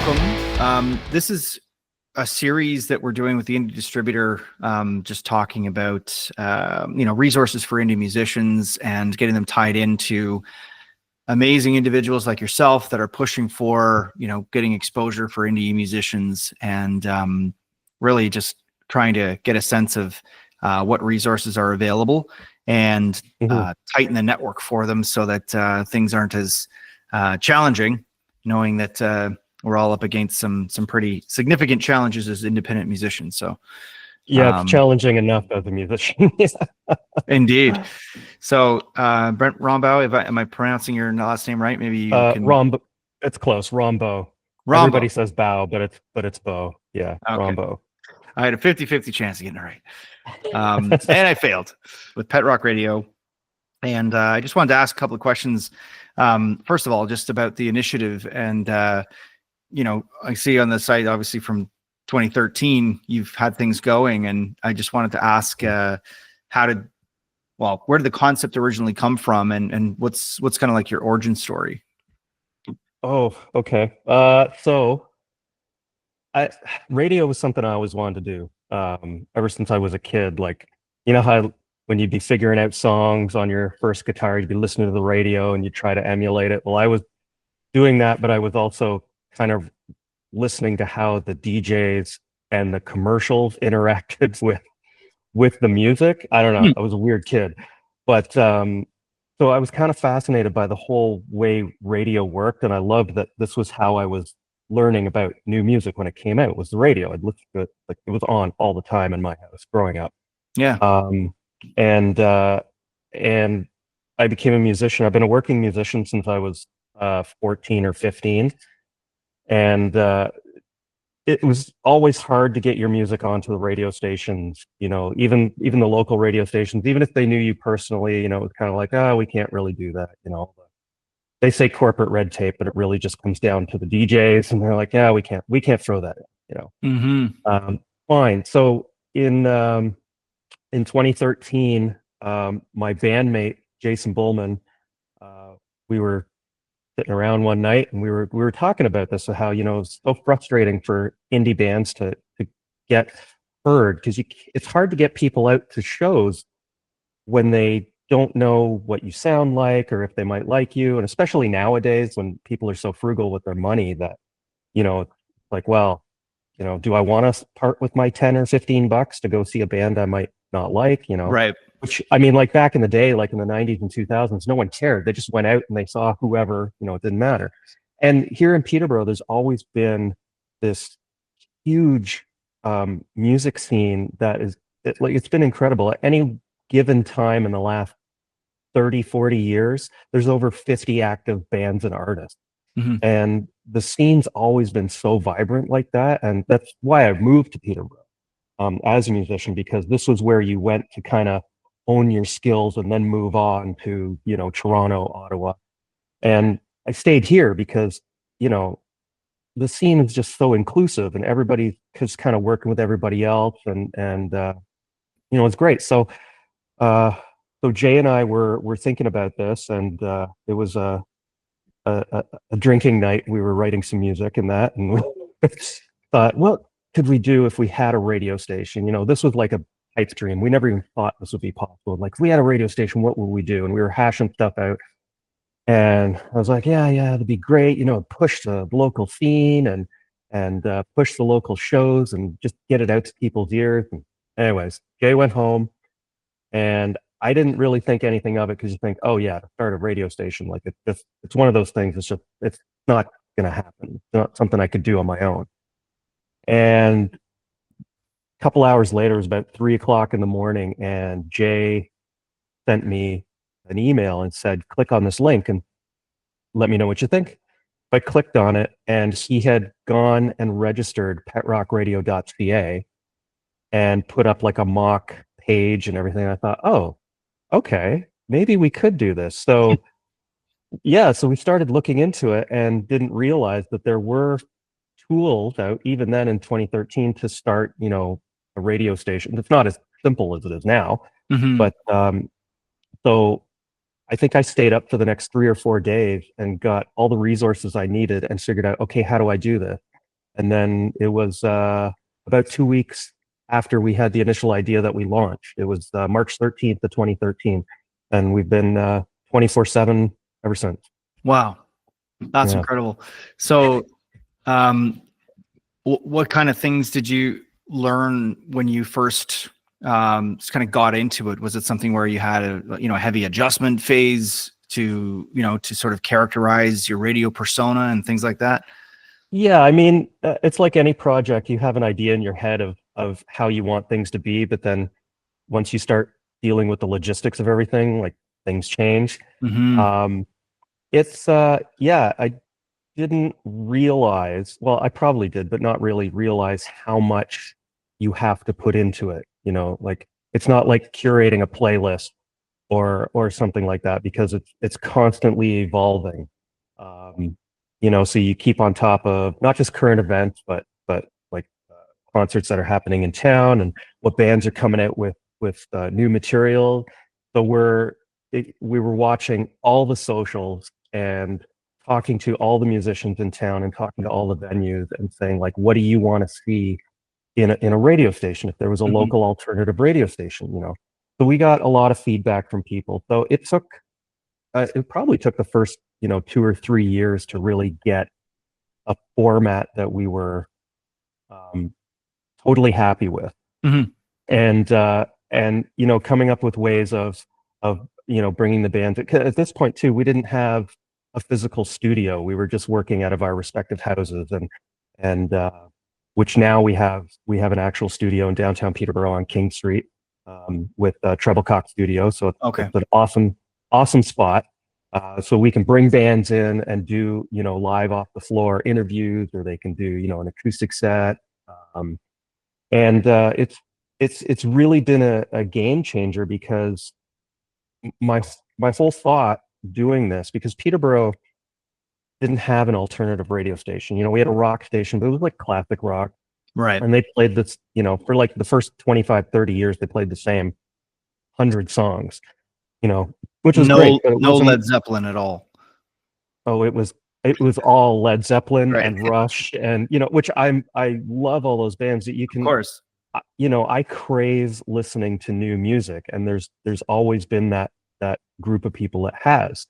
welcome. This is a series that we're doing with the Indie Distributor, just talking about resources for indie musicians and getting them tied into amazing individuals like yourself that are pushing for getting exposure for indie musicians, and really just trying to get a sense of what resources are available and tighten the network for them so that things aren't as challenging, knowing that we're all up against some pretty significant challenges as independent musicians. So yeah, it's challenging enough as a musician. Indeed. So Brent Rombough, am I pronouncing your last name right? Maybe you can. It's close. Rombough. Rombough. Everybody says Bow, but it's Bow. Yeah, okay. Rombough. I had a 50-50 chance of getting it right. And I failed with Pet Rock Radio. And I just wanted to ask a couple of questions. First of all, just about the initiative. And, I see on the site, obviously from 2013, you've had things going. And I just wanted to ask, where did the concept originally come from? And what's kind of like your origin story? Oh, okay. So radio was something I always wanted to do ever since I was a kid. Like, you know how when you'd be figuring out songs on your first guitar, you'd be listening to the radio and you try to emulate it. Well, I was doing that, but I was also kind of listening to how the DJs and the commercials interacted with the music. I don't know. I was a weird kid, but so I was kind of fascinated by the whole way radio worked, and I loved that this was how I was learning about new music when it came out. Was the radio. I'd listen to it, like it was on all the time in my house growing up. Yeah. And I became a musician. I've been a working musician since I was 14 or 15, and it was always hard to get your music onto the radio stations. Even the local radio stations, even if they knew you personally, it was kind of like, we can't really do that. They say corporate red tape, but it really just comes down to the DJs, and they're like, we can't throw that in. Fine. So in 2013, my bandmate Jason Bullman, we were sitting around one night and we were talking about this, how it's so frustrating for indie bands to get heard, because it's hard to get people out to shows when they don't know what you sound like or if they might like you, and especially nowadays when people are so frugal with their money that like, well, do I want to part with my 10 or 15 bucks to go see a band I might not like, right? Which, I mean, like back in the day, like in the 90s and 2000s, no one cared. They just went out and they saw whoever, it didn't matter. And here in Peterborough, there's always been this huge music scene that is it's been incredible. At any given time in the last 30, 40 years, there's over 50 active bands and artists. And the scene's always been so vibrant like that. And that's why I moved to Peterborough as a musician, because this was where you went to kind of own your skills and then move on to, Toronto, Ottawa. And I stayed here because, the scene is just so inclusive and everybody is kind of working with everybody else. And it's great. So Jay and I were thinking about this, and it was a drinking night. We were writing some music and that, and we thought, what could we do if we had a radio station? This was like a pipe dream. We never even thought this would be possible. Like, if we had a radio station, what would we do? And we were hashing stuff out. And I was like, yeah, it'd be great. Push the local scene and push the local shows and just get it out to people's ears. And anyways, Jay went home, and I didn't really think anything of it, because you think, oh yeah, to start a radio station, like it's one of those things. It's not going to happen. It's not something I could do on my own. And a couple hours later, it was about 3:00 in the morning, and Jay sent me an email and said, click on this link and let me know what you think. I clicked on it, and he had gone and registered petrockradio.ca and put up like a mock page and everything. I thought, oh, okay, maybe we could do this. So yeah, so we started looking into it and didn't realize that there were tools out even then in 2013 to start, a radio station. It's not as simple as it is now, but so I think I stayed up for the next 3 or 4 days and got all the resources I needed and figured out, okay, how do I do this? And then it was about 2 weeks after we had the initial idea that we launched. It was March 13th of 2013. And we've been 24/7 ever since. Wow. That's Yeah. incredible. So, what kind of things did you learn when you first kind of got into it? Was it something where you had a heavy adjustment phase to to sort of characterize your radio persona and things like that? Yeah, I mean, it's like any project. You have an idea in your head of how you want things to be, but then once you start dealing with the logistics of everything, like things change. Mm-hmm. It's yeah, I didn't realize, well, I probably did, but not really realize how much you have to put into it. Like it's not like curating a playlist or something like that, because it's constantly evolving. So you keep on top of not just current events, but like concerts that are happening in town and what bands are coming out with new material. So we were watching all the socials and talking to all the musicians in town and talking to all the venues and saying, like, what do you want to see in a radio station if there was a Mm-hmm. local alternative radio station. So we got a lot of feedback from people. So it probably took the first 2 or 3 years to really get a format that we were totally happy with. Mm-hmm. And coming up with ways of bringing the band at this point too. We didn't have a physical studio. We were just working out of our respective houses, and which now we have an actual studio in downtown Peterborough on King Street, with Treblecock Studio. So Okay. it's an awesome spot. So we can bring bands in and do live off the floor interviews, or they can do an acoustic set. And it's really been a game changer, because my whole thought doing this, because Peterborough didn't have an alternative radio station. We had a rock station, but it was like classic rock. Right. And they played this, for like the first 25, 30 years, they played the same 100 songs, which was great. But it No wasn't, Led Zeppelin at all. oh, it was all Led Zeppelin Right. and Rush, and which I love all those bands that you Of can, course. I crave listening to new music, and there's always been that group of people that has.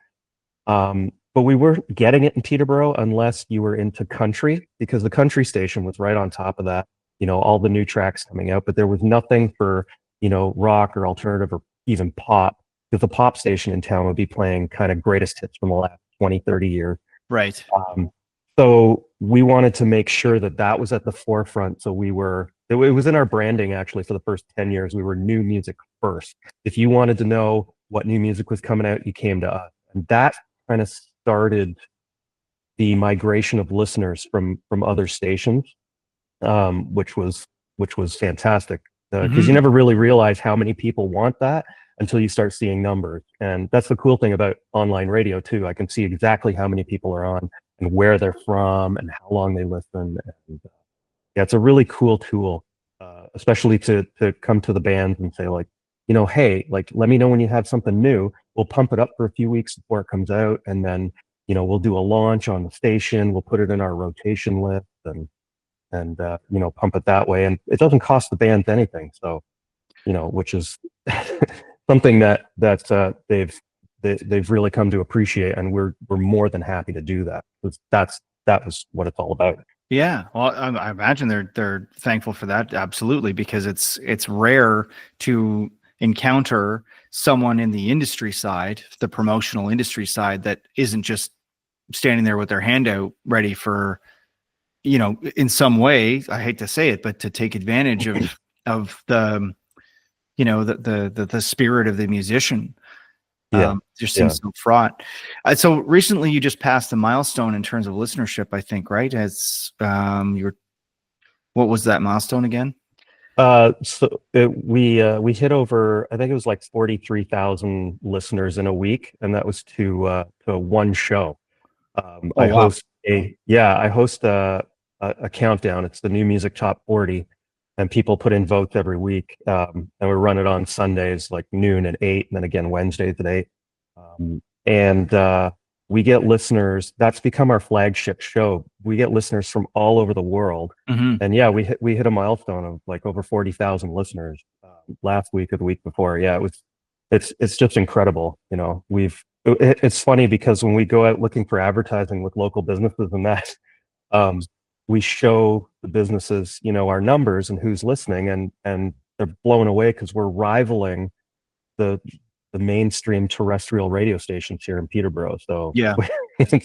But we weren't getting it in Peterborough unless you were into country, because the country station was right on top of that, all the new tracks coming out, but there was nothing for, rock or alternative or even pop, because the pop station in town would be playing kind of greatest hits from the last 20, 30 years. Right. So we wanted to make sure that was at the forefront. So it was in our branding, actually, for the first 10 years. We were new music first. If you wanted to know what new music was coming out, you came to us. And that kind of started the migration of listeners from other stations, which was fantastic, because you never really realize how many people want that until you start seeing numbers. And that's the cool thing about online radio too. I can see exactly how many people are on and where they're from and how long they listen. And yeah, it's a really cool tool, especially to come to the bands and say, like, hey, like, let me know when you have something new. We'll pump it up for a few weeks before it comes out, and then we'll do a launch on the station. We'll put it in our rotation list, and pump it that way. And it doesn't cost the bands anything. So which is something that they've really come to appreciate, and we're more than happy to do that, because that was what it's all about. Yeah, well, I imagine they're thankful for that, absolutely, because it's rare to encounter someone in the industry side, the promotional industry side, that isn't just standing there with their hand out, ready for, in some way, I hate to say it, but to take advantage of the, the spirit of the musician. Just seems so fraught. So recently you just passed the milestone in terms of listenership, I think, right? As what was that milestone again? We hit over, I think it was like 43,000 listeners in a week, and that was to one show. I host a countdown. It's the New Music Top 40, and people put in votes every week. And we run it on Sundays, like noon at 8, and then again Wednesdays at 8. And we get listeners. That's become our flagship show. We get listeners from all over the world. Mhm. And yeah, we hit a milestone of like over 40,000 listeners last week or the week before. Yeah, it's just incredible. You know, it's funny because when we go out looking for advertising with local businesses and that, um, we show the businesses, you know, our numbers and who's listening, and they're blown away because we're rivaling the mainstream terrestrial radio stations here in Peterborough. So, Yeah,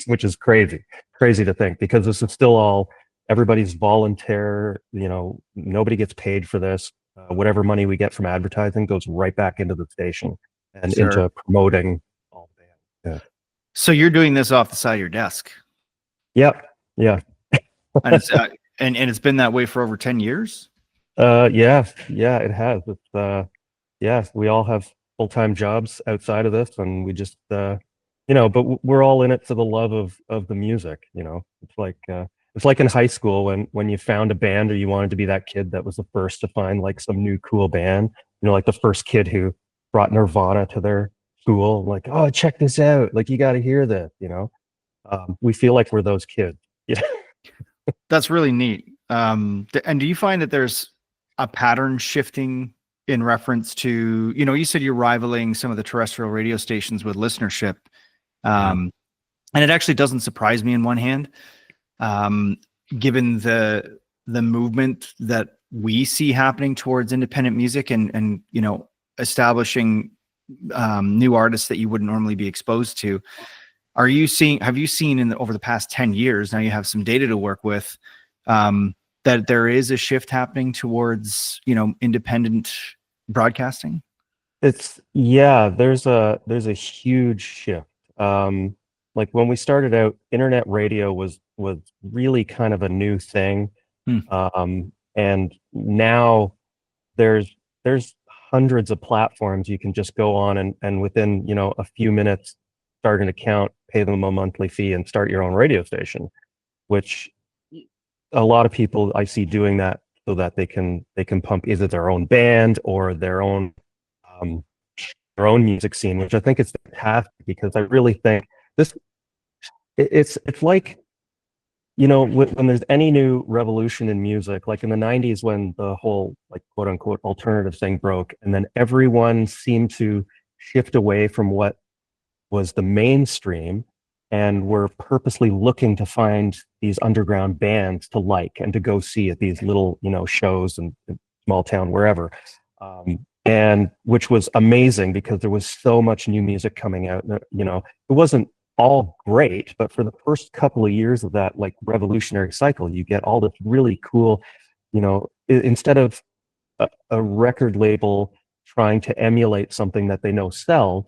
which is crazy to think, because this is still all everybody's volunteer. You know, nobody gets paid for this. Whatever money we get from advertising goes right back into the station and sure. into promoting all the band. Yeah. So you're doing this off the side of your desk, Yep. Yeah. and it's and it's been that way for over 10 years. Yeah. Yeah. It has. It's yeah. We all have full-time jobs outside of this, and we just you know, but we're all in it for the love of the music. You know, it's like in high school when you found a band, or you wanted to be that kid that was the first to find like some new cool band. You know, like the first kid who brought Nirvana to their school, like, oh, check this out, like you got to hear this. You know, we feel like we're those kids. Yeah. That's really neat. And do you find that there's a pattern shifting in reference to, you know, you said you're rivaling some of the terrestrial radio stations with listenership. And it actually doesn't surprise me in one hand, given the movement that we see happening towards independent music and you know, establishing new artists that you wouldn't normally be exposed to. Have you seen over the past 10 years, now you have some data to work with, that there is a shift happening towards, you know, independent broadcasting? There's a huge shift. Like when we started out, internet radio was really kind of a new thing. And now there's hundreds of platforms you can just go on, and within, you know, a few minutes start an account, pay them a monthly fee, and start your own radio station, which a lot of people I see doing that so that they can pump either their own band or um, their own music scene, which I think is fantastic, because I really think it's like, you know, when there's any new revolution in music, like in the 90s when the whole like quote unquote alternative thing broke, and then everyone seemed to shift away from what was the mainstream, and were purposely looking to find these underground bands to like and to go see at these little, you know, shows and small town wherever, and which was amazing because there was so much new music coming out. You know, it wasn't all great, but for the first couple of years of that like revolutionary cycle, you get all this really cool, you know, instead of a record label trying to emulate something that they know sells,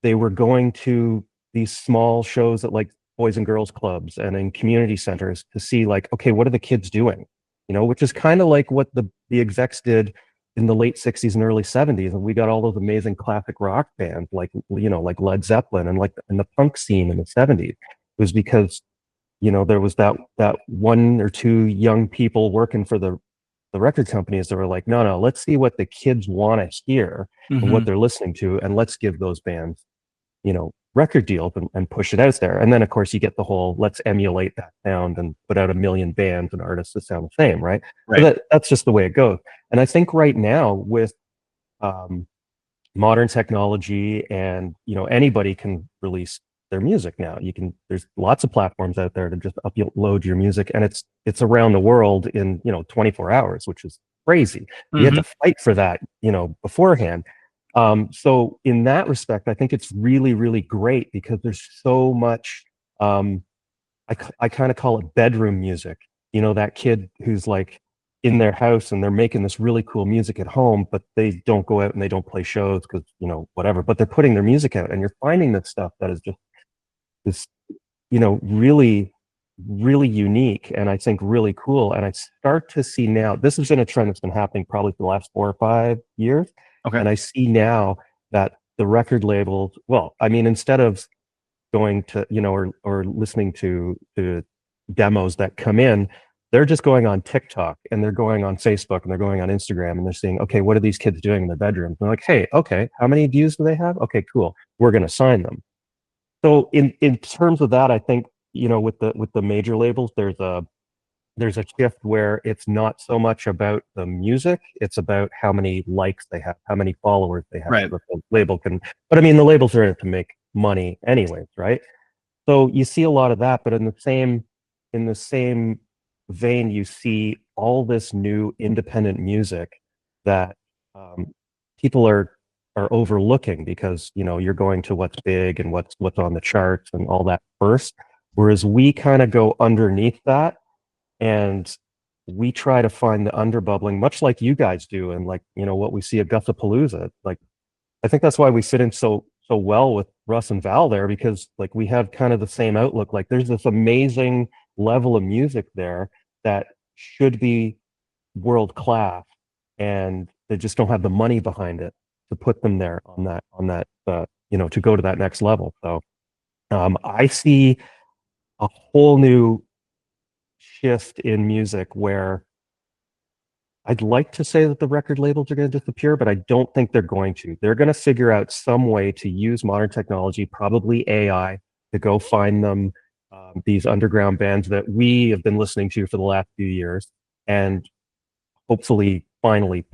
they were going to these small shows at like boys and girls clubs and in community centers to see like, okay, what are the kids doing? You know, which is kind of like what the execs did in the late 60s and early 70s. And we got all those amazing classic rock bands like, you know, like Led Zeppelin, and like in the punk scene in the 70s. It was because, you know, there was that one or two young people working for the record companies that were like, no, let's see what the kids want to hear and what they're listening to, and let's give those bands, you know, record deals and push it out there. And then of course you get the whole let's emulate that sound and put out a million bands and artists that sound the same, right? So that's just the way it goes. And I think right now with modern technology, and you know, anybody can release their music now. There's lots of platforms out there to just upload your music, and it's around the world in, you know, 24 hours, which is crazy. You had to fight for that, you know, beforehand. So in that respect, I think it's really, really great because there's so much, I kind of call it bedroom music. You know, that kid who's like in their house and they're making this really cool music at home, but they don't go out and they don't play shows because, you know, whatever, but they're putting their music out, and you're finding this stuff that is just this, you know, really, really unique, and I think really cool. And I start to see now, this has been a trend that's been happening probably for the last 4 or 5 years. Okay. And I see now that the record labels, well, I mean, instead of going to, you know, or listening to demos that come in, they're just going on TikTok and they're going on Facebook and they're going on Instagram, and they're seeing, okay, what are these kids doing in their bedrooms? And they're like, hey, okay, how many views do they have? Okay, cool. We're going to sign them. So in terms of that, I think, with the major labels, there's a shift where it's not so much about the music, it's about how many likes they have, how many followers they have, Right. so that the label can. But I mean, the labels are in it to make money anyways, right? So you see a lot of that, but in the same vein, you see all this new independent music that people are overlooking because you're going to what's big and what's on the charts and all that first, whereas we kind of go underneath that and we try to find the underbubbling, much like you guys do, and like what we see at Guthapalooza. Like I think that's why we fit in so well with Russ and Val there, because like we have kind of the same outlook. Like there's this amazing level of music there that should be world class, and they just don't have the money behind it to put them there on that to go to that next level. So I see a whole new shift in music where I'd like to say that the record labels are going to disappear, but I don't think they're going to. They're going to figure out some way to use modern technology, probably AI, to go find them these underground bands that we have been listening to for the last few years, and hopefully finally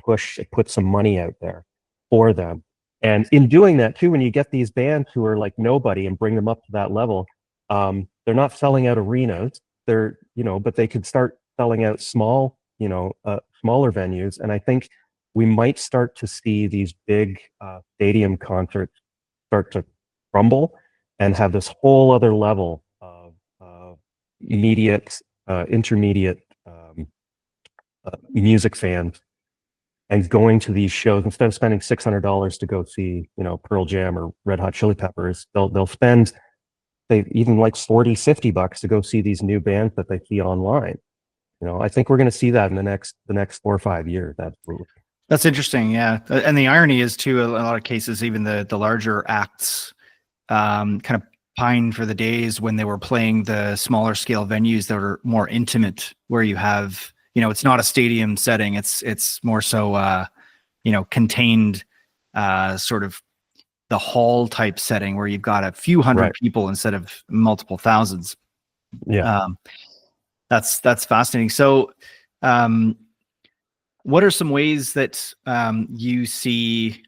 put some money out there for them. And in doing that too, when you get these bands who are like nobody and bring them up to that level, they're not selling out arenas. But they could start selling out smaller venues. And I think we might start to see these big stadium concerts start to crumble and have this whole other level of intermediate music fans and going to these shows instead of spending $600 to go see, Pearl Jam or Red Hot Chili Peppers. They'll spend they even like 40-50 bucks to go see these new bands that they see online. I think we're going to see that in the next 4 or 5 years. Absolutely. That's interesting. Yeah. And the irony is too, in a lot of cases, even the larger acts kind of pined for the days when they were playing the smaller scale venues that are more intimate, where you have, it's not a stadium setting. It's more so, contained, sort of the hall type setting where you've got a few hundred people instead of multiple thousands. Yeah. That's fascinating. So, what are some ways that you see,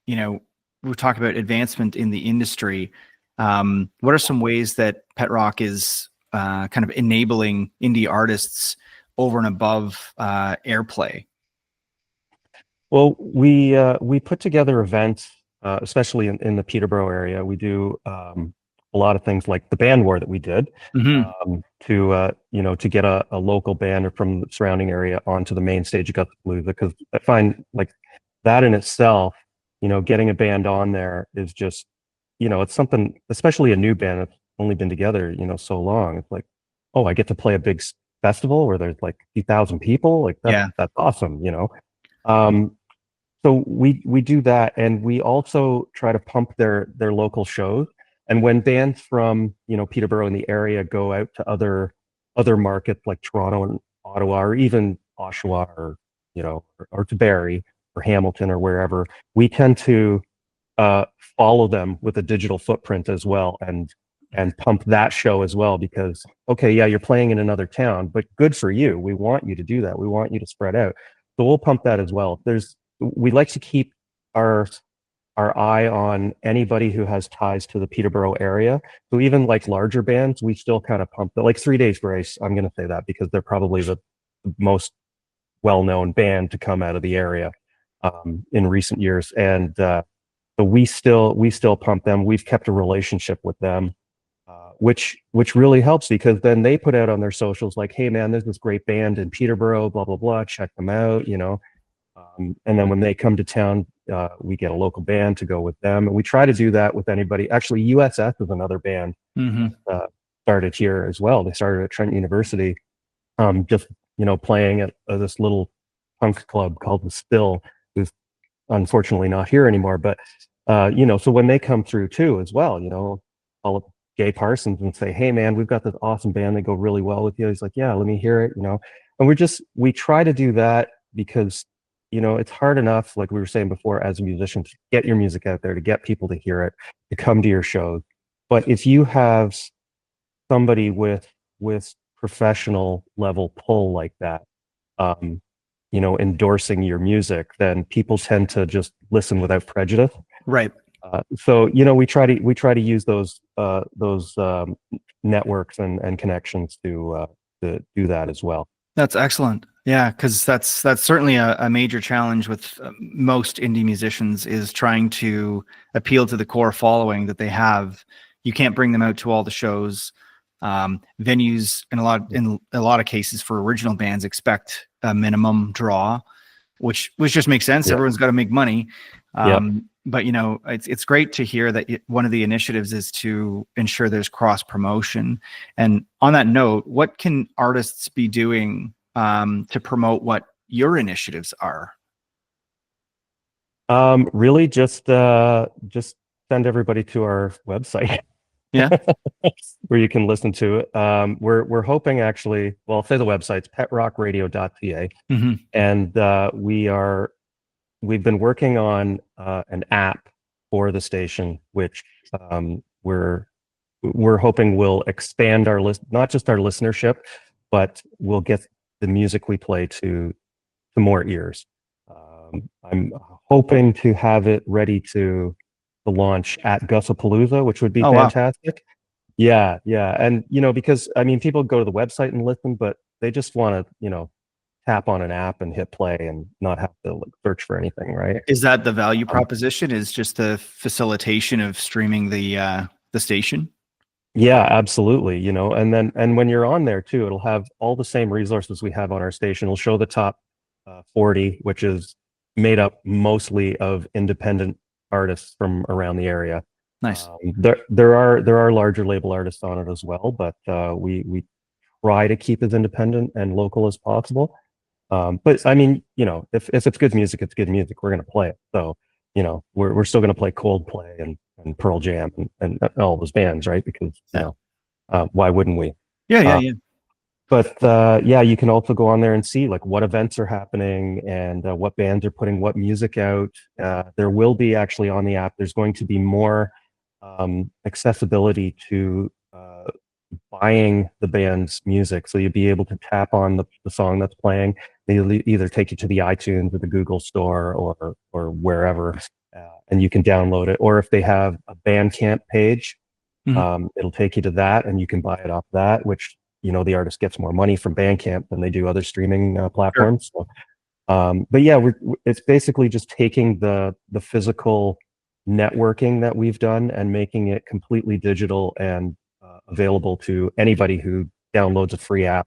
we've talked about advancement in the industry. What are some ways that Pet Rock is kind of enabling indie artists over and above airplay? Well, we put together events, especially in the Peterborough area. We do a lot of things like the band war that we did to get a local band from the surrounding area onto the main stage of Guthapalooza, because I find like that in itself, getting a band on there is just, it's something, especially a new band that's only been together, so long. It's like, oh, I get to play a big festival where there's like 2,000 people. Like that's awesome, So we do that, and we also try to pump their local shows. And when bands from Peterborough in the area go out to other markets like Toronto and Ottawa, or even Oshawa, or or to Barrie or Hamilton or wherever, we tend to follow them with a digital footprint as well, and pump that show as well, because okay, yeah, you're playing in another town, but good for you. We want you to do that. We want you to spread out. So we'll pump that as well. We like to keep our eye on anybody who has ties to the Peterborough area. So even like larger bands, we still kind of pump that. Like 3 Days Grace, I'm going to say that because they're probably the most well-known band to come out of the area in recent years. And so we still pump them. We've kept a relationship with them, which really helps, because then they put out on their socials like, hey man, there's this great band in Peterborough, blah, blah, blah, check them out, and then when they come to town, we get a local band to go with them. And we try to do that with anybody. Actually, USS is another band started here as well. They started at Trent University, just, playing at this little punk club called The Still, who's unfortunately not here anymore. But, so when they come through too as well, call up Gay Parsons and say, hey man, we've got this awesome band. They go really well with you. He's like, yeah, let me hear it, And we try to do that because it's hard enough, like we were saying before, as a musician, to get your music out there, to get people to hear it, to come to your shows. But if you have somebody with professional level pull like that, endorsing your music, then people tend to just listen without prejudice. Right. So we try to use those networks and connections to do that as well. That's excellent. Yeah, because that's certainly a major challenge with most indie musicians, is trying to appeal to the core following that they have. You can't bring them out to all the shows. Venues in a lot of cases for original bands expect a minimum draw, which just makes sense. Yep. Everyone's got to make money. Yep. But it's great to hear that one of the initiatives is to ensure there's cross promotion. And on that note, what can artists be doing to promote what your initiatives are? Really just send everybody to our website. Yeah. Where you can listen to it. We're hoping, actually, well, I'll say the website's petrockradio.ca. Mm-hmm. And we've been working on an app for the station, which we're hoping will expand our not just our listenership, but will get the music we play to more ears. I'm hoping to have it ready to launch at Gussapalooza, which would be fantastic. Wow. Yeah. And, because, people go to the website and listen, but they just want to, tap on an app and hit play and not have to search for anything, right? Is that the value proposition, is just the facilitation of streaming the station? Yeah, absolutely. And when you're on there too, it'll have all the same resources we have on our station. It'll show the top 40, which is made up mostly of independent artists from around the area. Nice. There are larger label artists on it as well, but we try to keep as independent and local as possible. But if it's good music, it's good music. We're going to play it. So, we're still going to play Coldplay and Pearl Jam and all those bands, right? Because, why wouldn't we? Yeah. But you can also go on there and see like what events are happening and what bands are putting what music out. There will be, actually, on the app, there's going to be more accessibility to buying the band's music. So you'll be able to tap on the song that's playing. They'll either take you to the iTunes or the Google Store or wherever, and you can download it. Or if they have a Bandcamp page, it'll take you to that, and you can buy it off that, which, the artist gets more money from Bandcamp than they do other streaming platforms. Sure. So, but yeah, it's basically just taking the physical networking that we've done and making it completely digital and available to anybody who downloads a free app.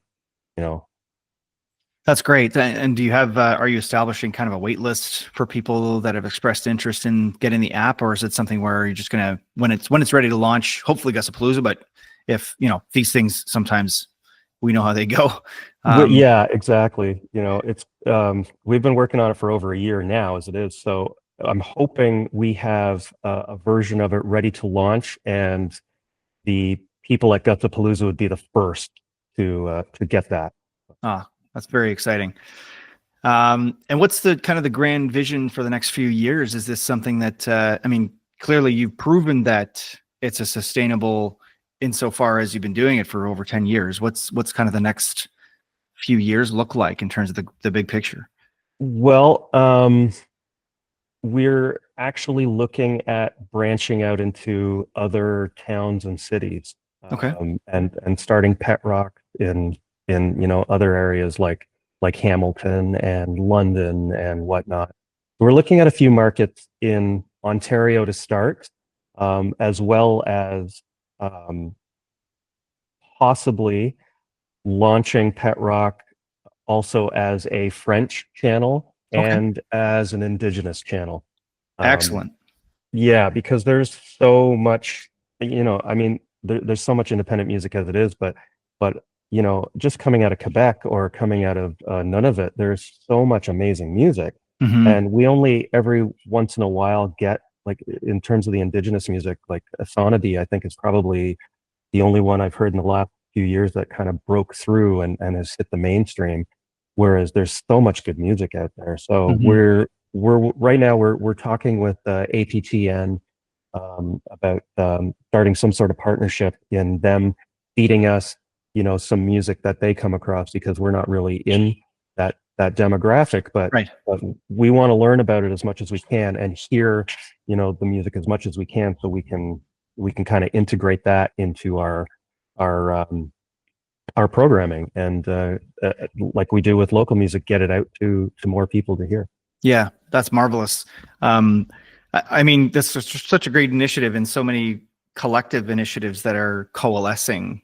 That's great. And do you have, are you establishing kind of a wait list for people that have expressed interest in getting the app, or is it something where you're just going to, when it's ready to launch, hopefully Gussapalooza, but if, these things, sometimes we know how they go. Yeah, exactly. It's, we've been working on it for over a year now as it is. So I'm hoping we have a version of it ready to launch, and the people at Gussapalooza would be the first to get that. That's very exciting. And what's the kind of the grand vision for the next few years? Is this something that, clearly you've proven that it's a sustainable insofar as you've been doing it for over 10 years. What's kind of the next few years look like in terms of the big picture? Well, we're actually looking at branching out into other towns and cities. Okay. And starting pet rock in other areas like Hamilton and London and whatnot. We're looking at a few markets in Ontario to start, as well as possibly launching pet rock also as a French channel and as an Indigenous channel. Excellent. Yeah, because there's so much, there's so much independent music as it is, but just coming out of Quebec or coming out of Nunavut, there's so much amazing music. Mm-hmm. And we only every once in a while get, like, in terms of the Indigenous music, like Sonody, I think, is probably the only one I've heard in the last few years that kind of broke through and has hit the mainstream. Whereas there's so much good music out there. So we're right now we're talking with APTN about starting some sort of partnership in them feeding us, some music that they come across, because we're not really in that demographic, but Right. we want to learn about it as much as we can and hear, the music as much as we can, so we can kind of integrate that into our our programming, and like we do with local music, get it out to more people to hear. Yeah, that's marvelous. I mean, this is such a great initiative, and so many collective initiatives that are coalescing.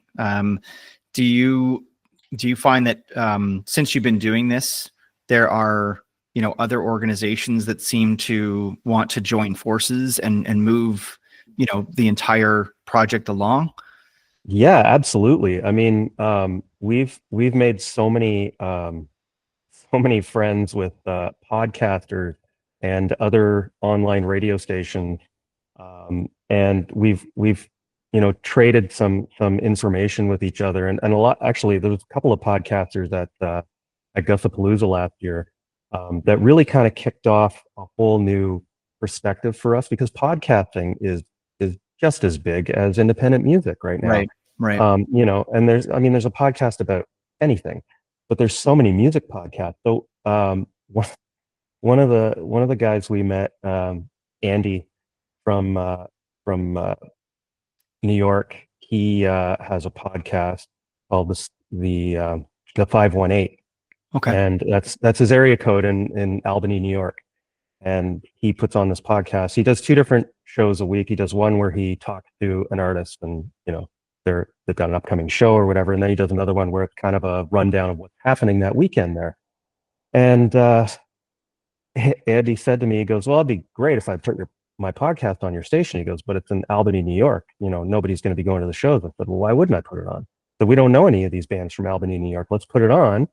Do you find that since you've been doing this, there are other organizations that seem to want to join forces and move the entire project along? Yeah, absolutely. I mean, we've made so many friends with podcasters and other online radio stations, and we've traded some information with each other, and a lot. Actually, there was a couple of podcasters at Gussapalooza last year that really kind of kicked off a whole new perspective for us, because podcasting is just as big as independent music right now. Right. And there's a podcast about anything, but there's so many music podcasts. So one of the guys we met, Andy from New York, he has a podcast called the 518, Okay. and that's his area code in Albany, New York. And he puts on this podcast. He does two different shows a week. He does one where he talks to an artist, and they've got an upcoming show or whatever, and then he does another one where it's kind of a rundown of what's happening that weekend there. And Andy said to me, he goes, "Well, it'd be great if I put my podcast on your station." He goes, "But it's in Albany, New York. Nobody's going to be going to the shows." I said, "Well, why wouldn't I put it on? So we don't know any of these bands from Albany, New York. Let's put it on,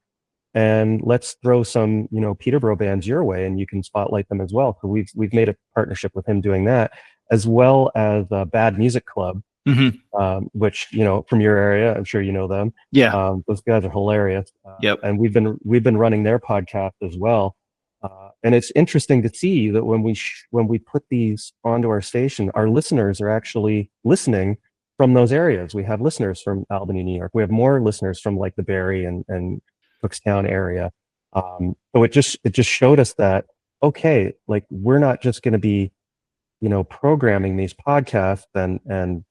and let's throw some, Peterborough bands your way, and you can spotlight them as well." So we've made a partnership with him doing that, as well as Bad Music Club, which from your area, I'm sure you know them. Yeah. Those guys are hilarious. Yep. And we've been running their podcast as well. And it's interesting to see that when we put these onto our station, our listeners are actually listening from those areas. We have listeners from Albany, New York. We have more listeners from like the Barrie and Cookstown area. So it just showed us that, okay, like we're not just going to be, programming these podcasts and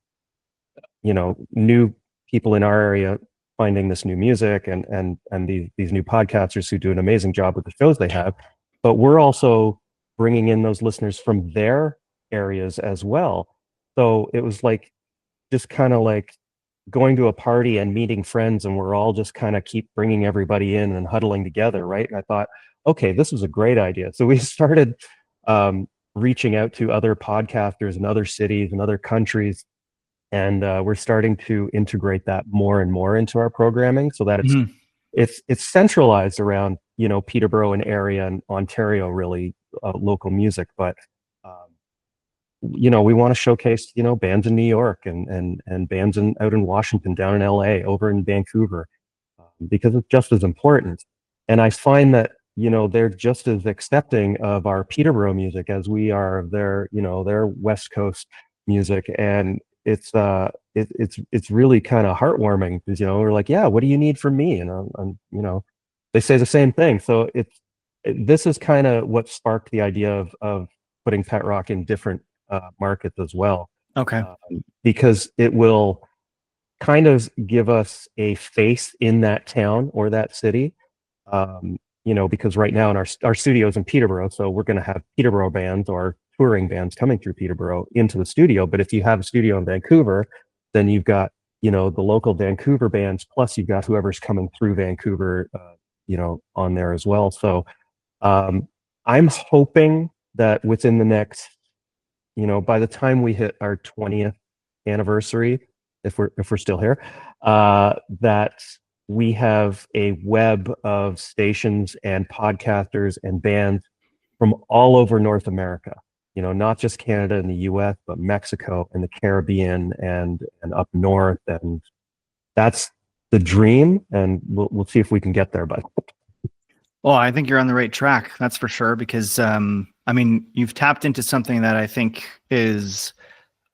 new people in our area finding this new music and these new podcasters who do an amazing job with the shows they have, but we're also bringing in those listeners from their areas as well. So it was like just kind of like going to a party and meeting friends, and we're all just kind of keep bringing everybody in and huddling together, right? And I thought, okay, this was a great idea. So we started reaching out to other podcasters in other cities and other countries, and we're starting to integrate that more and more into our programming, so that it's centralized around Peterborough and area and Ontario, really, local music. But we want to showcase bands in New York and bands out in Washington, down in LA, over in Vancouver, because it's just as important. And I find that they're just as accepting of our Peterborough music as we are of their West Coast music. And it's really kind of heartwarming, because we're like, yeah, what do you need from me? And they say the same thing. So this is kind of what sparked the idea of putting Pet Rock in different markets as well. Okay. Because it will kind of give us a face in that town or that city. Because right now in our studios in Peterborough, so we're going to have Peterborough bands or touring bands coming through Peterborough into the studio. But if you have a studio in Vancouver, then you've got the local Vancouver bands, plus you've got whoever's coming through Vancouver on there as well. So I'm hoping that within the next, by the time we hit our 20th anniversary, if we're still here, that we have a web of stations and podcasters and bands from all over North America, not just Canada and the US, but Mexico and the Caribbean and up north. And that's the dream. And we'll see if we can get there, but. Well, I think you're on the right track. That's for sure. Because, you've tapped into something that I think is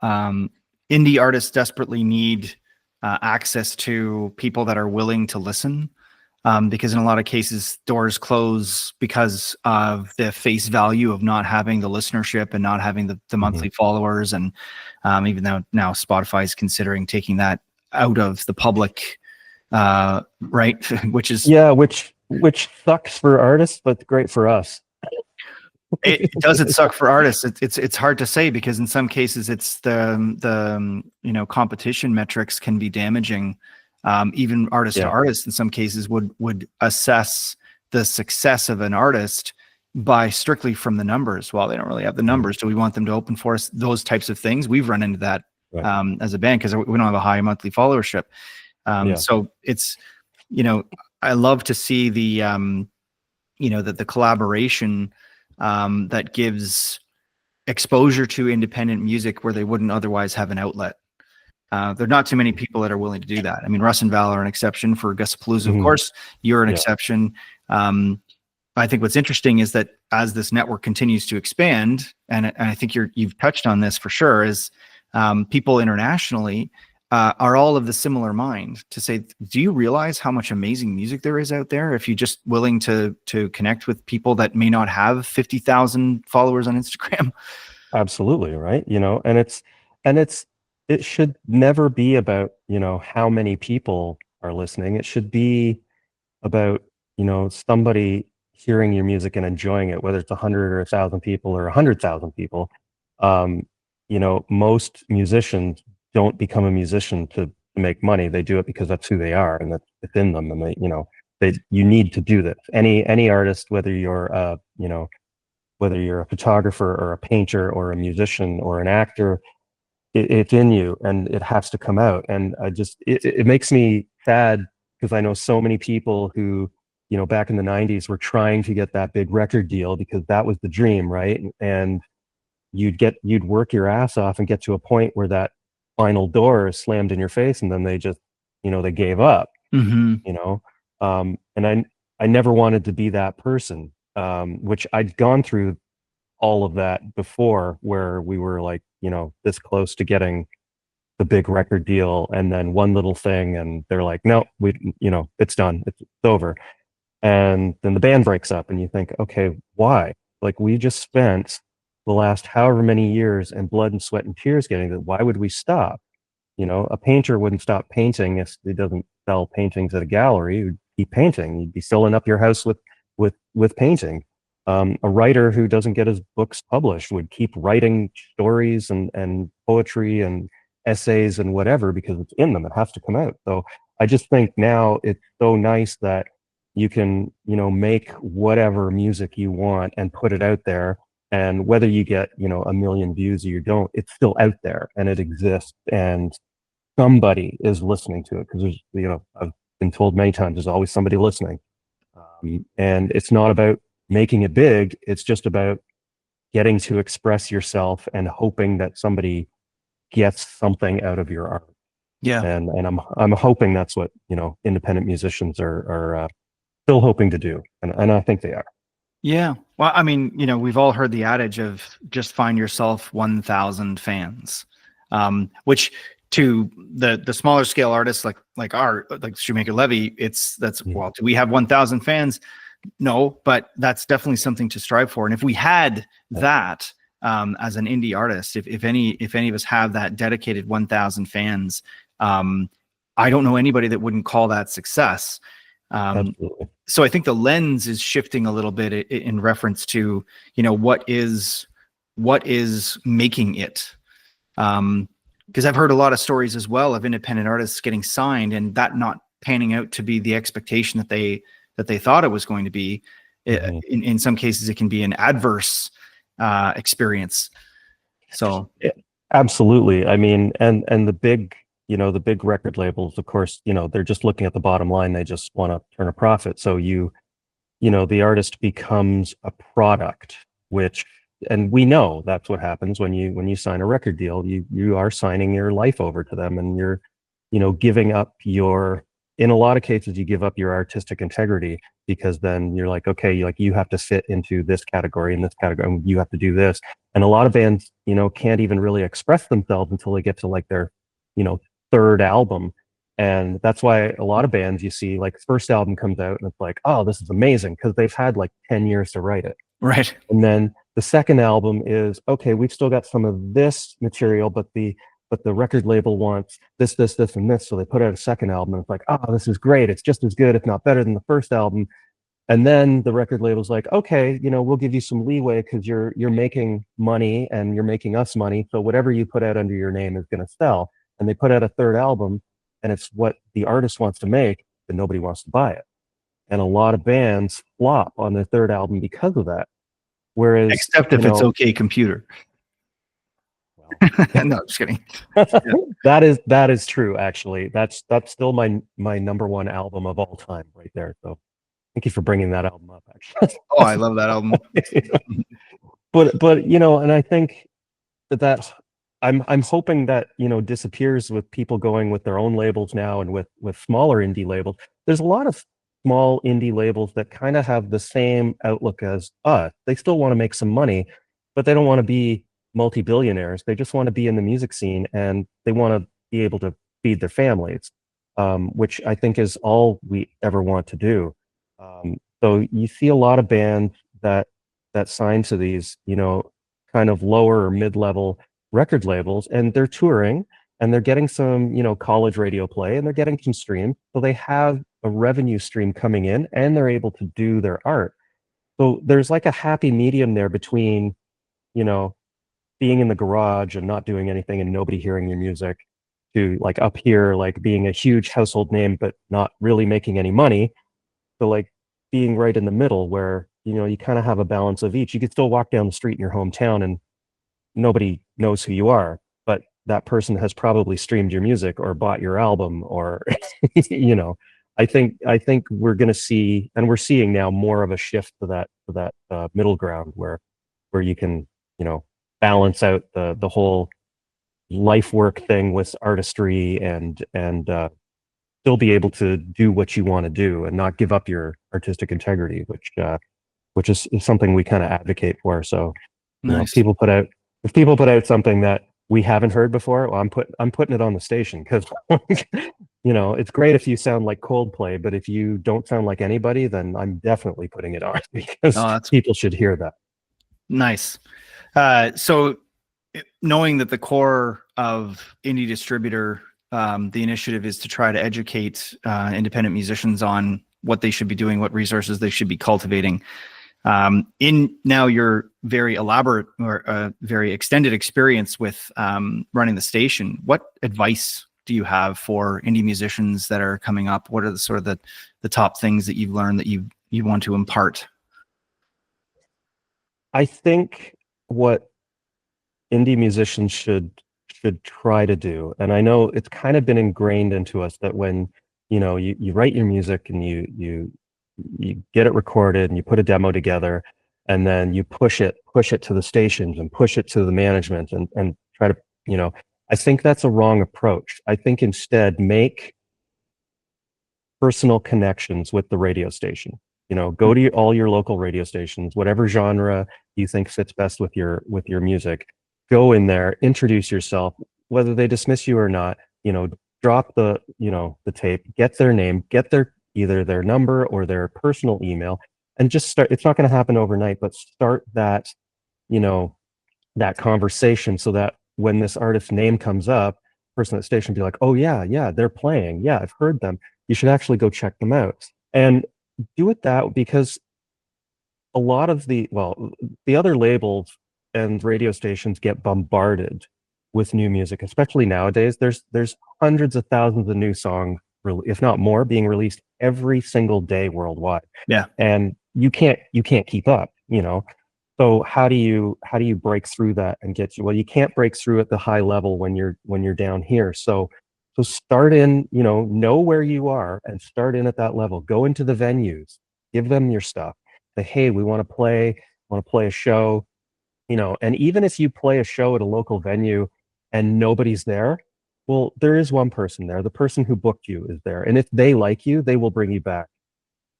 indie artists desperately need access to people that are willing to listen, because in a lot of cases doors close because of the face value of not having the listenership and not having the monthly followers. And even though now Spotify is considering taking that out of the public, right? Which is, yeah, which sucks for artists, but great for us. it suck for artists? It's hard to say, because in some cases it's the competition metrics can be damaging. Even artist to artist in some cases would assess the success of an artist by strictly from the numbers. Well, they don't really have the numbers. Do we want them to open for us? Those types of things. We've run into that as a band, because we don't have a high monthly followership. So it's, I love to see the the collaboration that gives exposure to independent music where they wouldn't otherwise have an outlet. There are not too many people that are willing to do that. I mean, Russ and Val are an exception for Gustapalooza, of course. You're an exception. I think what's interesting is that as this network continues to expand, and I think you've touched on this for sure, is people internationally are all of the similar mind to say, do you realize how much amazing music there is out there if you're just willing to connect with people that may not have 50,000 followers on Instagram? Absolutely, right. It should never be about, how many people are listening. It should be about, somebody hearing your music and enjoying it, whether it's 100 or 1,000 people or 100,000 people. Most musicians don't become a musician to make money. They do it because that's who they are and that's within them. And you need to do this. Any artist, whether you're a photographer or a painter or a musician or an actor, it's in you and it has to come out. And it makes me sad, because I know so many people who, back in the 90s were trying to get that big record deal because that was the dream, right? And you'd work your ass off and get to a point where that final door is slammed in your face, and then they just, they gave up. And I never wanted to be that person, which I'd gone through all of that before, where we were like, this close to getting the big record deal, and then one little thing and they're like, no, it's done, it's over. And then the band breaks up and you think, okay, why? Like, we just spent the last however many years and blood and sweat and tears getting that. Why would we stop? A painter wouldn't stop painting if he doesn't sell paintings at a gallery. He'd keep painting. You'd be filling up your house with painting. A writer who doesn't get his books published would keep writing stories and poetry and essays and whatever, because it's in them. It has to come out. So I just think now it's so nice that you can, make whatever music you want and put it out there. And whether you get, 1 million views or you don't, it's still out there and it exists, and somebody is listening to it, because there's, I've been told many times, there's always somebody listening. And it's not about making it big. It's just about getting to express yourself and hoping that somebody gets something out of your art. Yeah. And I'm hoping that's what, independent musicians are still hoping to do. And I think they are. Yeah. Well, I mean, we've all heard the adage of just find yourself 1,000 fans, which to the smaller scale artists like Shoemaker Levy, well, do we have 1,000 fans? No, but that's definitely something to strive for. And if we had that as an indie artist, if any of us have that dedicated 1,000 fans, I don't know anybody that wouldn't call that success. Absolutely. So I think the lens is shifting a little bit in reference to, what is making it. Because I've heard a lot of stories as well of independent artists getting signed and that not panning out to be the expectation that they thought it was going to be. In some cases, it can be an adverse experience. So absolutely. I mean, and the big, the big record labels, of course, they're just looking at the bottom line. They just want to turn a profit. So the artist becomes a product, and we know that's what happens when you sign a record deal. You are signing your life over to them, and you're, giving up in a lot of cases, you give up your artistic integrity, because then you're like, okay, you have to fit into this category and this category, and you have to do this. And a lot of bands, you know, can't even really express themselves until they get to like their, you know, third album. And that's why a lot of bands you see, like, first album comes out and it's like, oh, this is amazing, because they've had like 10 years to write it. Right. And then the second album is, okay, we've still got some of this material, but the record label wants this, this, this, and this. So they put out a second album and it's like, oh, this is great. It's just as good, if not better than the first album. And then the record label's like, okay, you know, we'll give you some leeway because you're making money and you're making us money. So whatever you put out under your name is going to sell. And they put out a third album and it's what the artist wants to make, but nobody wants to buy it. And a lot of bands flop on their third album because of that. Whereas, Except if it's OK Computer. well, no, just kidding. that is true. Actually, that's still my number one album of all time, right there. So thank you for bringing that album up. Actually, Oh, I love that album. but you know, and I think that I'm hoping that, you know, disappears with people going with their own labels now, and with smaller indie labels. There's a lot of small indie labels that kind of have the same outlook as us. They still want to make some money, but they don't want to be multi-billionaires. They just want to be in the music scene and they want to be able to feed their families, which I think is all we ever want to do. So you see a lot of bands that sign to these, you know, kind of lower or mid-level record labels, and they're touring and they're getting some, you know, college radio play, and they're getting some streams. So they have a revenue stream coming in and they're able to do their art. So there's like a happy medium there between, you know, being in the garage and not doing anything and nobody hearing your music, to like up here, like being a huge household name, but not really making any money. So like being right in the middle where, you know, you kind of have a balance of each. You could still walk down the street in your hometown and nobody knows who you are, but that person has probably streamed your music or bought your album, or, you know, I think we're going to see, and we're seeing now, more of a shift to that middle ground where you can, you know, balance out the whole life work thing with artistry, and still be able to do what you want to do and not give up your artistic integrity, which is something we kind of advocate for. So, you know, if people put out something that we haven't heard before, well, I'm putting it on the station, because you know, it's great if you sound like Coldplay, but if you don't sound like anybody, then I'm definitely putting it on, because people should hear that. Nice. So knowing that the core of Indie Distributor, the initiative is to try to educate independent musicians on what they should be doing, what resources they should be cultivating. In now your very elaborate or very extended experience with running the station, what advice do you have for indie musicians that are coming up? What are the sort of the top things that you've learned that you want to impart? I think what indie musicians should try to do, and I know it's kind of been ingrained into us, that when, you know, you write your music and you get it recorded and you put a demo together, and then you push it to the stations and push it to the management and try to, you know, I think that's a wrong approach. I think instead, make personal connections with the radio station. You know, go to all your local radio stations, whatever genre you think fits best with your music. Go in there, introduce yourself, whether they dismiss you or not. You know, drop the tape, get their name, get either their number or their personal email, and just start. It's not going to happen overnight, but start that, you know, that conversation, so that when this artist's name comes up, person at the station will be like, oh yeah, they're playing. Yeah, I've heard them. You should actually go check them out. And do it that, because a lot of the other labels and radio stations get bombarded with new music, especially nowadays. There's hundreds of thousands of new songs, if not more, being released every single day worldwide. Yeah. And you can't keep up, you know. So how do you break through that and you can't break through at the high level when you're down here. So start in, you know where you are, and start in at that level. Go into the venues, give them your stuff. Say, hey, we want to play a show, you know. And even if you play a show at a local venue and nobody's there, well, there is one person there. The person who booked you is there. And if they like you, they will bring you back.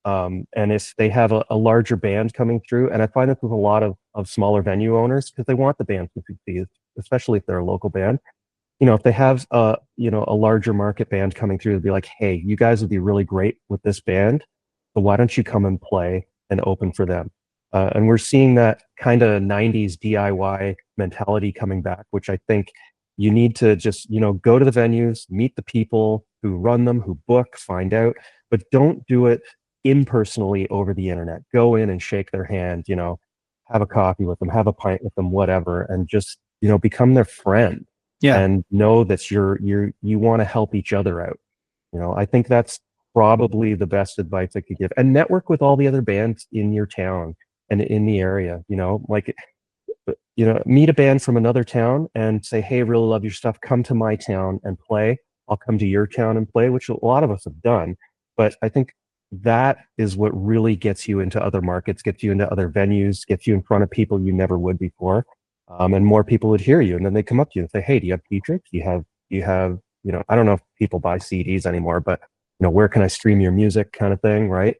And if they have a larger band coming through, and I find this with a lot of of smaller venue owners, because they want the band to succeed, especially if they're a local band. You know, if they have a larger market band coming through, they'll be like, hey, you guys would be really great with this band, so why don't you come and play and open for them? And we're seeing that kind of 90s DIY mentality coming back, which I think you need to just, go to the venues, meet the people who run them, who book, find out, but don't do it impersonally over the internet. Go in and shake their hand, have a coffee with them, have a pint with them, whatever, and just, become their friend. Yeah. And know that you want to help each other out. I think that's probably the best advice I could give. And network with all the other bands in your town and in the area, meet a band from another town and say, hey, really love your stuff. Come to my town and play. I'll come to your town and play, which a lot of us have done. But I think that is what really gets you into other markets, gets you into other venues, gets you in front of people you never would before. And more people would hear you. And then they come up to you and say, hey, do you have T-Tricks? Do you have, I don't know if people buy CDs anymore, but, where can I stream your music kind of thing, right?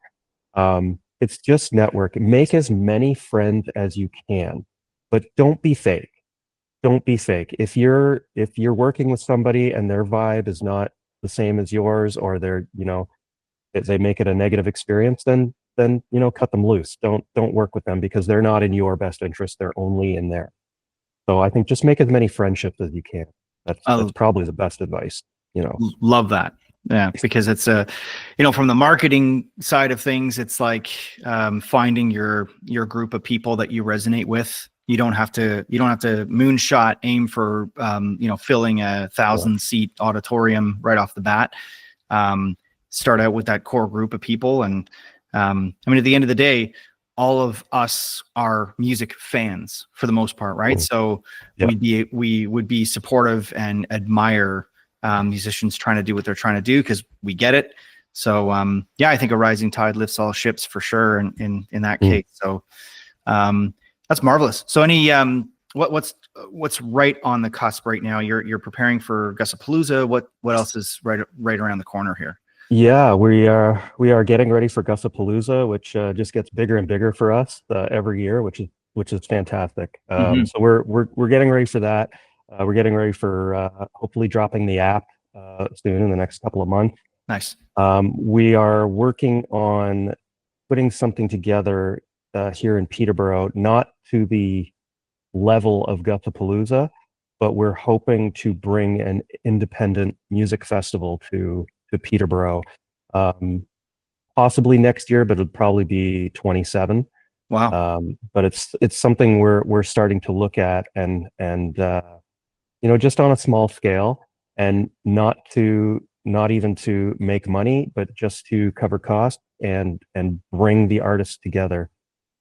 It's just network. Make as many friends as you can, but don't be fake. Don't be fake. If you're working with somebody and their vibe is not the same as yours, or they're, if they make it a negative experience, then cut them loose. Don't work with them, because they're not in your best interest. They're only in there. So I think just make as many friendships as you can. That's probably the best advice. Love that. Yeah, because it's from the marketing side of things, it's like finding your group of people that you resonate with. You don't have to moonshot aim for filling a 1,000-seat auditorium right off the bat. Start out with that core group of people, and at the end of the day, all of us are music fans for the most part, right? So we would be supportive and admire musicians trying to do what they're trying to do, because we get it. So I think a rising tide lifts all ships for sure in that case. So that's marvelous. So any what's right on the cusp right now? You're preparing for Gussapalooza. What else is right around the corner here? Yeah, we are getting ready for Gussapalooza, which just gets bigger and bigger for us every year, which is fantastic. So we're getting ready for that. We're getting ready for hopefully dropping the app soon, in the next couple of months. Nice. We are working on putting something together here in Peterborough, not to the level of Gussapalooza, but we're hoping to bring an independent music festival to Peterborough, possibly next year, but it'll probably be 27. Wow. But it's something we're starting to look at, and just on a small scale, and not even to make money, but just to cover costs and bring the artists together.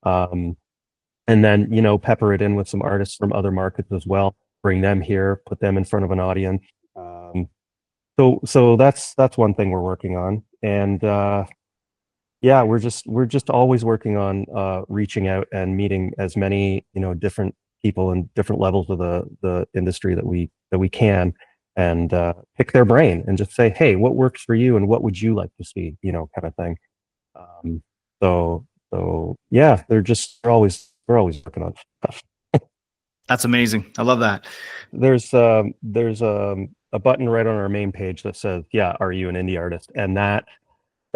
And then, pepper it in with some artists from other markets as well, bring them here, put them in front of an audience. So that's one thing we're working on. And we're just always working on reaching out and meeting as many, different people in different levels of the industry that we can, and pick their brain and just say, hey, what works for you and what would you like to see, kind of thing. We're always working on stuff. That's amazing. I love that. There's a button right on our main page that says, are you an indie artist? And that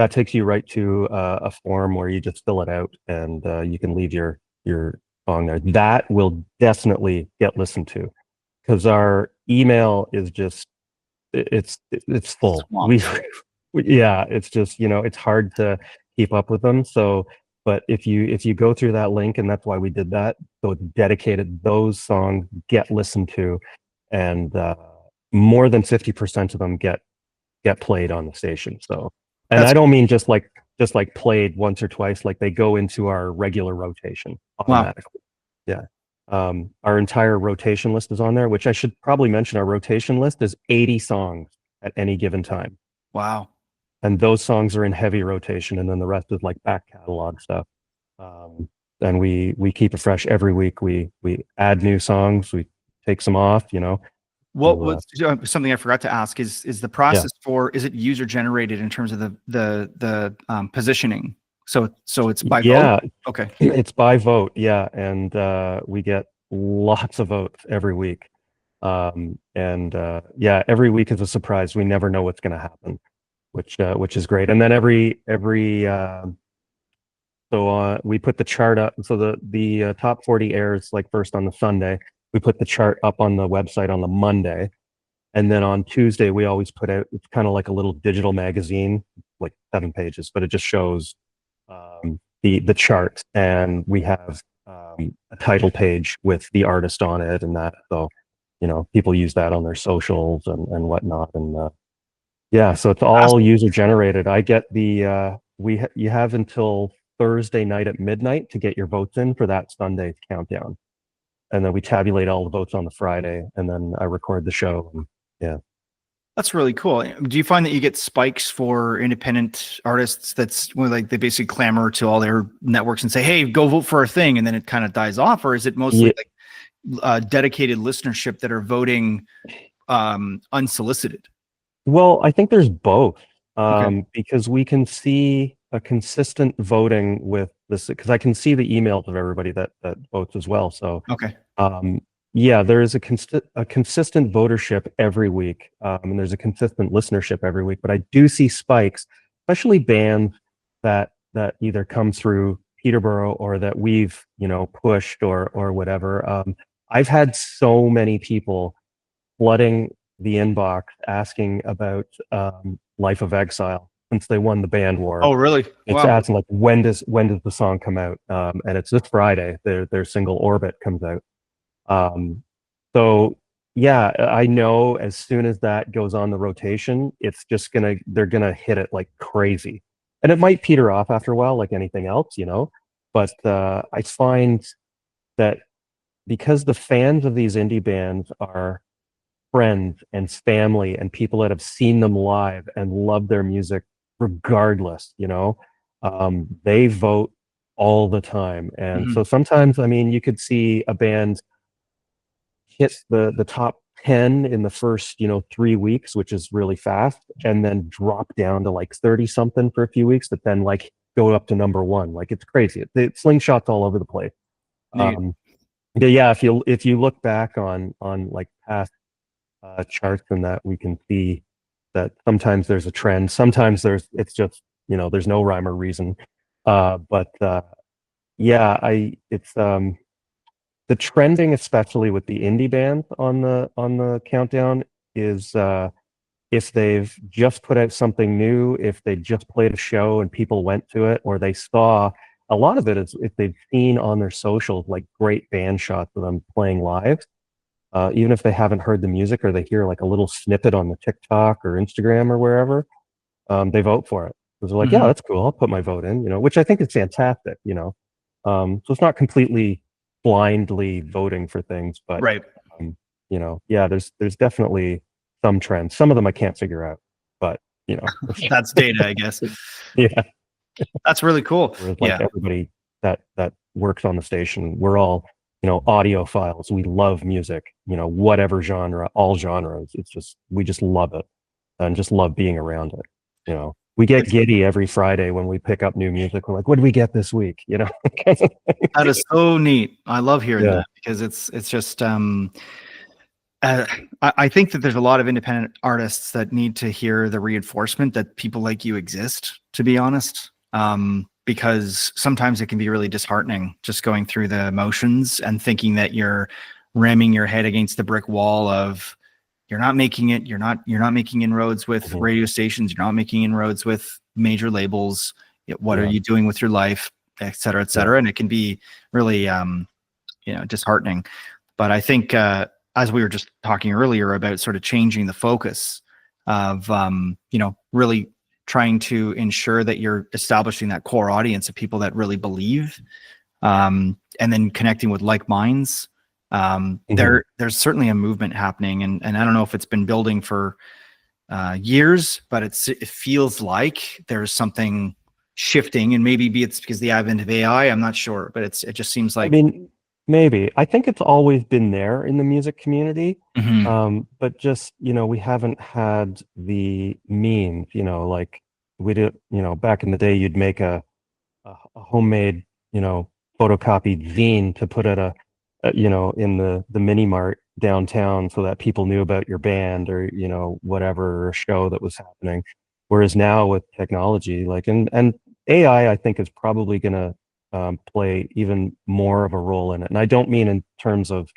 takes you right to a form where you just fill it out, and you can leave your song there. That will definitely get listened to, because our email is just it's full. It's just, it's hard to keep up with them. So, but if you go through that link, and that's why we did that, so it's dedicated, those songs get listened to, and more than 50% of them get played on the station. So, and I don't mean just like played once or twice, like they go into our regular rotation automatically. Wow. Yeah. Our entire rotation list is on there, which I should probably mention. Our rotation list is 80 songs at any given time. Wow. And those songs are in heavy rotation, and then the rest is like back catalog stuff. And we keep it fresh every week. We add new songs, we take some off, What was something I forgot to ask is the process for, is it user generated in terms of the positioning? So it's by vote. Yeah, Okay. it's by vote. Yeah, and we get lots of votes every week. And yeah, every week is a surprise. We never know what's going to happen, which is great. And then we put the chart up. So the top 40 airs like first on the Sunday. We put the chart up on the website on the Monday, and then on Tuesday we always put out. It's kind of like a little digital magazine, like 7 pages, but it just shows the chart, and we have a title page with the artist on it, and that. So people use that on their socials and whatnot, and yeah, so it's all user generated. I get you have until Thursday night at midnight to get your votes in for that Sunday countdown. And then we tabulate all the votes on the Friday, and then I record the show. And, yeah. That's really cool. Do you find that you get spikes for independent artists that's where like they basically clamor to all their networks and say, hey, go vote for our thing, and then it kind of dies off? Or is it mostly like dedicated listenership that are voting unsolicited? Well, I think there's both, Okay. because we can see a consistent voting with this, because I can see the emails of everybody that votes as well. So, Okay. yeah, there is a consistent votership every week, and there's a consistent listenership every week. But I do see spikes, especially bands that either come through Peterborough or that we've pushed or whatever. I've had so many people flooding the inbox asking about Life of Exile since they won the band war. Oh, really? It's Wow. asking like when does the song come out? And it's this Friday. Their single Orbit comes out. So yeah, I know as soon as that goes on the rotation, they're gonna hit it like crazy, and it might peter off after a while, like anything else, But I find that because the fans of these indie bands are friends and family and people that have seen them live and love their music regardless, they vote all the time. And so sometimes, I mean, you could see a band hit the top 10 in the first 3 weeks, which is really fast, and then drop down to like 30 something for a few weeks, but then like go up to number one. Like it's crazy. It slingshots all over the place. Yeah, if you look back on like past charts and that, we can see that sometimes there's a trend, sometimes it's just there's no rhyme or reason, but yeah, it's the trending, especially with the indie bands on the countdown, is if they've just put out something new, if they just played a show and people went to it, or they saw. A lot of it is if they've seen on their socials like great band shots of them playing live. Even if they haven't heard the music, or they hear like a little snippet on the TikTok or Instagram or wherever, they vote for it. Because they're like, yeah, that's cool. I'll put my vote in, which I think is fantastic, So it's not completely blindly voting for things, but, Right. Yeah, there's definitely some trends. Some of them I can't figure out, but, That's data, I guess. Yeah. That's really cool. Whereas like everybody that works on the station, we're all audiophiles. We love music, whatever genre, all genres. We just love it and just love being around it. We get giddy every Friday when we pick up new music. We're like, what did we get this week? That is so neat. I love hearing that, because it's just I think that there's a lot of independent artists that need to hear the reinforcement that people like you exist, to be honest. Because sometimes it can be really disheartening just going through the motions and thinking that you're ramming your head against the brick wall of you're not making it, you're not making inroads with radio stations, you're not making inroads with major labels. What are you doing with your life, et cetera, et cetera. And it can be really disheartening. But I think as we were just talking earlier about sort of changing the focus of really trying to ensure that you're establishing that core audience of people that really believe, and then connecting with like minds. There's certainly a movement happening, and I don't know if it's been building for years, but it feels like there's something shifting, and maybe it's because the advent of AI. I'm not sure, but it just seems like. I mean, maybe. I think it's always been there in the music community, but just we haven't had the means. Like we did, back in the day, you'd make a a homemade, photocopied zine to put at in the mini mart downtown so that people knew about your band or, whatever show that was happening. Whereas now with technology, and AI, I think is probably going to play even more of a role in it. And I don't mean in terms of,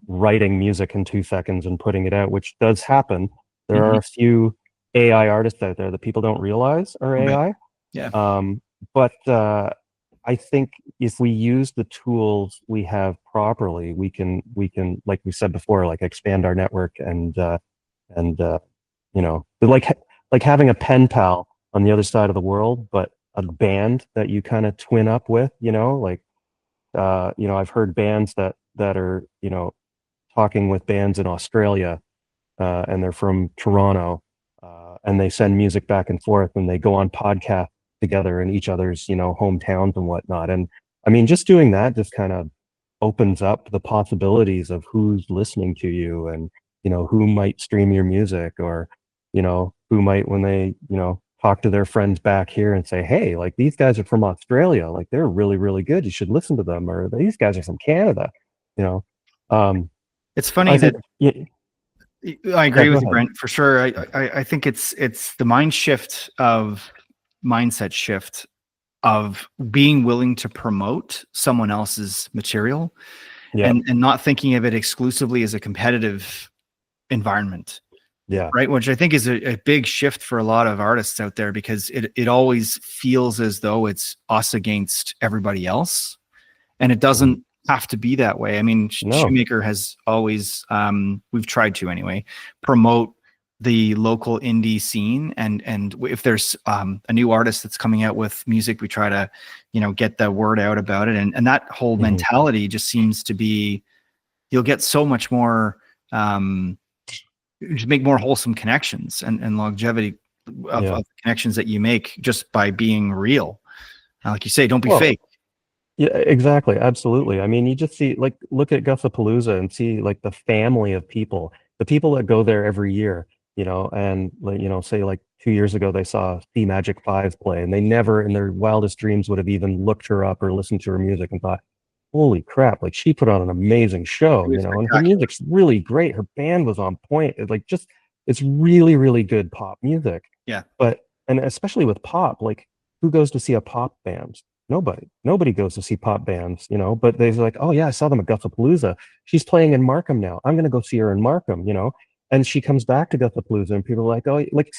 writing music in 2 seconds and putting it out, which does happen. There are a few AI artists out there that people don't realize are Right. AI. Yeah. But I think if we use the tools we have properly, we can, like we said before, like expand our network and like having a pen pal on the other side of the world, but a band that you kind of twin up with, I've heard bands that are, talking with bands in Australia, and they're from Toronto, and they send music back and forth and they go on podcasts together in each other's, hometowns and whatnot. And I mean, just doing that just kind of opens up the possibilities of who's listening to you and, who might stream your music or, who might, when they, talk to their friends back here and say, hey, like these guys are from Australia, like they're really, really good. You should listen to them. Or these guys are from Canada, you know. It's funny I that think, yeah, I agree go with you, ahead. Brent, for sure. I think it's the mindset shift of being willing to promote someone else's material Yeah, and not thinking of it exclusively as a competitive environment. yeah, Right. Which I think is a big shift for a lot of artists out there, because it always feels as though it's us against everybody else. And it doesn't have to be that way. I mean, no, Shoemaker has always, we've tried to anyway, promote the local indie scene. And if there's a new artist that's coming out with music, we try to, get the word out about it. And that whole mentality just seems to be, you'll get so much more, just make more wholesome connections and longevity of connections that you make just by being real. Like you say, don't be well, fake. yeah, exactly. Absolutely. I mean, you just see, like, look at Guthapalooza and see like the family of people, the people that go there every year, and like, say like 2 years ago, they saw C Magic 5 play and they never in their wildest dreams would have even looked her up or listened to her music and thought, holy crap, like she put on an amazing show, It was and her spectacular. music's really great. Her band was on point. It's really, really good pop music. Yeah. And especially with pop, like who goes to see a pop band? Nobody goes to see pop bands, but they're like, oh yeah, I saw them at Guthapalooza. She's playing in Markham now. I'm going to go see her in Markham, and she comes back to Guthapalooza and people are like, oh, like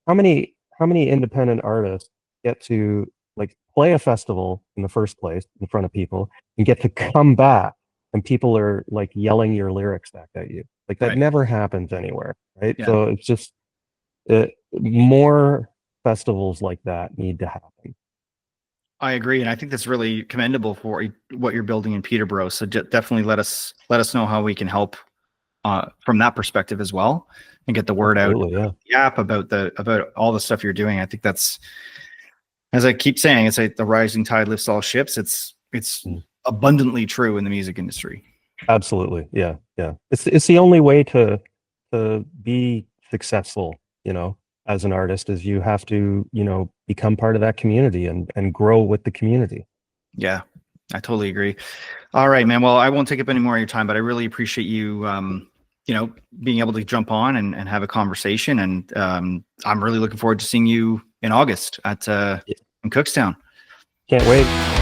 how many independent artists get to like play a festival in the first place in front of people and get to come back and people are like yelling your lyrics back at you. Like that Right. never happens anywhere, right? Yeah. So it's just more festivals like that need to happen. I agree. And I think that's really commendable for what you're building in Peterborough. So definitely let us know how we can help from that perspective as well, and get the word Absolutely, out the app about all the stuff you're doing. I think that's, as I keep saying, it's like the rising tide lifts all ships. It's abundantly true in the music industry. Absolutely. Yeah. Yeah. It's the only way to be successful, as an artist, is you have to, become part of that community and grow with the community. Yeah, I totally agree. All right, man. Well, I won't take up any more of your time, but I really appreciate you, being able to jump on and have a conversation. And I'm really looking forward to seeing you in August at in Cookstown. Can't wait.